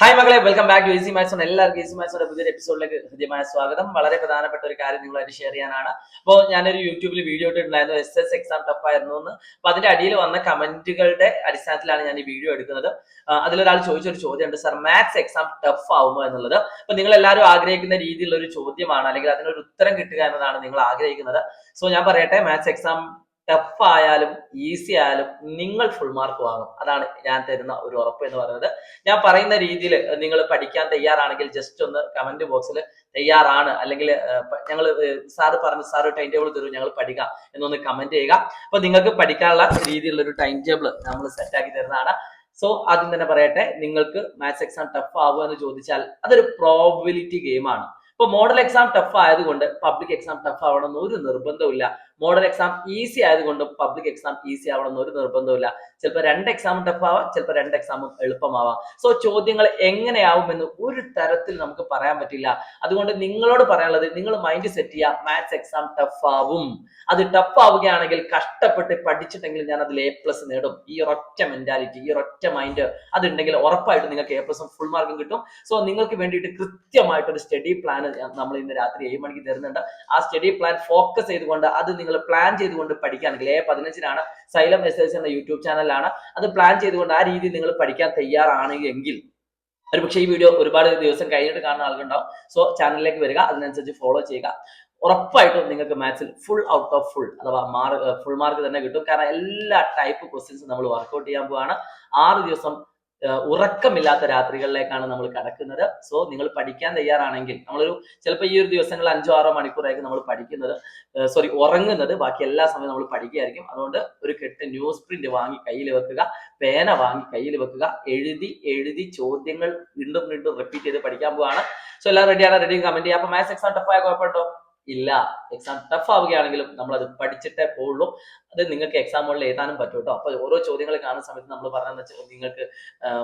Hi മകളെ, welcome back to easy maths. എല്ലാവർക്കും easy മാത്സിന്റെ പുതിയൊരു എപ്പിസോഡിലേക്ക് ഹൃദ്യമായ സ്വാഗതം. വളരെ പ്രധാനപ്പെട്ട ഒരു കാര്യം നിങ്ങളായിട്ട് ഷെയർ ചെയ്യാനാണ്. അപ്പോൾ ഞാനൊരു യൂട്യൂബിൽ വീഡിയോ ഇട്ടിട്ടുണ്ടായിരുന്നു, SS എക്സാം ടഫ് ആയിരുന്നു എന്ന്. അപ്പൊ അതിന്റെ അടിയിൽ വന്ന കമന്റുകളുടെ അടിസ്ഥാനത്തിലാണ് ഞാൻ ഈ വീഡിയോ എടുക്കുന്നത്. അതിലൊരാൾ ചോദിച്ചൊരു ചോദ്യമുണ്ട്, സർ മാത്സ് എക്സാം ടഫ് ആവുമോ എന്നുള്ളത്. അപ്പൊ നിങ്ങൾ എല്ലാവരും ആഗ്രഹിക്കുന്ന രീതിയിലുള്ള ഒരു ചോദ്യമാണ്, അല്ലെങ്കിൽ അതിനൊരു ഉത്തരം കിട്ടുക എന്നതാണ് നിങ്ങൾ ആഗ്രഹിക്കുന്നത്. സോ ഞാൻ പറയട്ടെ, മാത്സ് എക്സാം ടഫ് ആയാലും ഈസി ആയാലും നിങ്ങൾ ഫുൾ മാർക്ക് വാങ്ങും. അതാണ് ഞാൻ തരുന്ന ഒരു ഉറപ്പ് എന്ന് പറയുന്നത്. ഞാൻ പറയുന്ന രീതിയിൽ നിങ്ങൾ പഠിക്കാൻ തയ്യാറാണെങ്കിൽ ജസ്റ്റ് ഒന്ന് കമന്റ് ബോക്സിൽ തയ്യാറാണ്, അല്ലെങ്കിൽ ഞങ്ങൾ സാറ് ടൈം ടേബിൾ തരും, ഞങ്ങൾ പഠിക്കാം എന്നൊന്ന് കമന്റ് ചെയ്യുക. അപ്പൊ നിങ്ങൾക്ക് പഠിക്കാനുള്ള രീതിയിലുള്ള ഒരു ടൈം ടേബിൾ നമ്മൾ സെറ്റ് ആക്കി തരുന്നതാണ്. സോ ആദ്യം തന്നെ പറയട്ടെ, നിങ്ങൾക്ക് മാത്സ് എക്സാം ടഫ് ആവുക എന്ന് ചോദിച്ചാൽ അതൊരു പ്രോബിലിറ്റി ഗെയിമാണ്. ഇപ്പൊ മോഡൽ എക്സാം ടഫ് ആയതുകൊണ്ട് പബ്ലിക് എക്സാം ടഫ് ആവണമെന്ന് ഒരു നിർബന്ധമില്ല. മോഡൽ എക്സാം ഈസി ആയതുകൊണ്ട് പബ്ലിക് എക്സാം ഈസി ആവണമെന്ന് ഒരു നിർബന്ധമില്ല. ചിലപ്പോൾ 2 എക്സാമും ടഫ് ആവാം, ചിലപ്പോൾ 2 എക്സാമും എളുപ്പമാവാം. സോ ചോദ്യങ്ങൾ എങ്ങനെയാവുമെന്ന് ഒരു തരത്തിൽ നമുക്ക് പറയാൻ പറ്റില്ല. അതുകൊണ്ട് നിങ്ങളോട് പറയാനുള്ളത്, നിങ്ങൾ മൈൻഡ് സെറ്റ് ചെയ്യുക, മാത്സ് എക്സാം ടഫ് ആവും. അത് ടഫ് ആവുകയാണെങ്കിൽ കഷ്ടപ്പെട്ട് പഠിച്ചിട്ടെങ്കിൽ ഞാൻ അതിൽ A+ നേടും. ഈ ഒരൊറ്റ മെന്റാലിറ്റി, ഈ ഒരൊറ്റ മൈൻഡ് അതുണ്ടെങ്കിൽ ഉറപ്പായിട്ട് നിങ്ങൾക്ക് A+ ഫുൾ മാർക്കും കിട്ടും. സോ നിങ്ങൾക്ക് വേണ്ടിയിട്ട് കൃത്യമായിട്ടൊരു സ്റ്റഡി പ്ലാൻ നമ്മൾ ഇന്ന് രാത്രി 7 മണിക്ക് തരുന്നുണ്ട്. ആ സ്റ്റഡി പ്ലാൻ ഫോക്കസ് ചെയ്തുകൊണ്ട് അത് നിങ്ങൾ പ്ലാൻ ചെയ്തുകൊണ്ട് പഠിക്കുകയാണെങ്കിൽ A15 സൈലം SLC എന്ന യൂട്യൂബ് ചാനലാണ് അത് പ്ലാൻ ചെയ്തുകൊണ്ട് ആ രീതിയിൽ നിങ്ങൾ പഠിക്കാൻ തയ്യാറാണെങ്കിൽ, ഒരു പക്ഷേ ഈ വീഡിയോ ഒരുപാട് ദിവസം കഴിഞ്ഞിട്ട് കാണുന്ന ആളുകളുണ്ടാവും. സോ ചാനലിലേക്ക് വരിക, അതിനനുസരിച്ച് ഫോളോ ചെയ്യുക. ഉറപ്പായിട്ടും നിങ്ങൾക്ക് മാത്സിൽ ഫുൾ ഔട്ട് ഓഫ് ഫുൾ അഥവാ ഫുൾ മാർക്ക് തന്നെ കിട്ടും. കാരണം എല്ലാ ടൈപ്പ് ക്വസ്റ്റ്യൻസും നമ്മൾ വർക്ക്ഔട്ട് ചെയ്യാൻ പോവാണ്. 6 ദിവസം ഉറക്കമില്ലാത്ത രാത്രികളിലേക്കാണ് നമ്മൾ കടക്കുന്നത്. സോ നിങ്ങൾ പഠിക്കാൻ തയ്യാറാണെങ്കിൽ, നമ്മളൊരു ചിലപ്പോൾ ഈ ഒരു ദിവസങ്ങളിൽ 5-6 മണിക്കൂറായിരിക്കും നമ്മൾ പഠിക്കുന്നത്, ഉറങ്ങുന്നത്. ബാക്കി എല്ലാ സമയവും നമ്മൾ പഠിക്കുകയായിരിക്കും. അതുകൊണ്ട് ഒരു കെട്ട് ന്യൂസ് പ്രിന്റ് വാങ്ങി കയ്യിൽ വെക്കുക, പേന വാങ്ങി കയ്യിൽ വെക്കുക, എഴുതി ചോദ്യങ്ങൾ വീണ്ടും വീണ്ടും റിപ്പീറ്റ് ചെയ്ത് പഠിക്കാൻ പോവാണ്. സോ എല്ലാവരും റെഡിയാണ്? റെഡി കമന്റ് ചെയ്യാം. അപ്പൊ മാത്സ് എക്സാം ടഫ് ആയ കുഴപ്പമുണ്ടോ? ഇല്ല. എക്സാം ടഫ് ആവുകയാണെങ്കിലും നമ്മൾ അത് പഠിച്ചിട്ടേ പോവുള്ളൂ. അത് നിങ്ങൾക്ക് എക്സാമുകളിൽ എഴുതാനും പറ്റും കേട്ടോ. അപ്പൊ ഓരോ ചോദ്യങ്ങൾ കാണുന്ന സമയത്ത് നമ്മൾ പറഞ്ഞതെന്ന് വെച്ചാൽ നിങ്ങൾക്ക്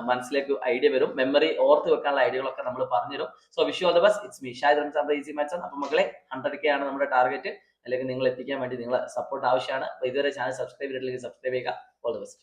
മനസ്സിലേക്ക് ഐഡിയ വരും. മെമ്മറി ഓർത്ത് വെക്കാനുള്ള ഐഡിയകളൊക്കെ നമ്മൾ പറഞ്ഞുതരും. So wish you all the best. It's me Shahid Ramzan, easy maths. അപ്പൊ മക്കളെ, 100K ആണ് നമ്മുടെ ടാർഗറ്റ്. അല്ലെങ്കിൽ നിങ്ങൾ എത്തിക്കാൻ വേണ്ടി നിങ്ങളെ സപ്പോർട്ട് ആവശ്യമാണ്. അപ്പൊ ഇതുവരെ ചാനൽ സബ്സ്ക്രൈബ് ചെയ്തിട്ടില്ലെങ്കിൽ സബ്സ്ക്രൈബ് ചെയ്യുക. All the best.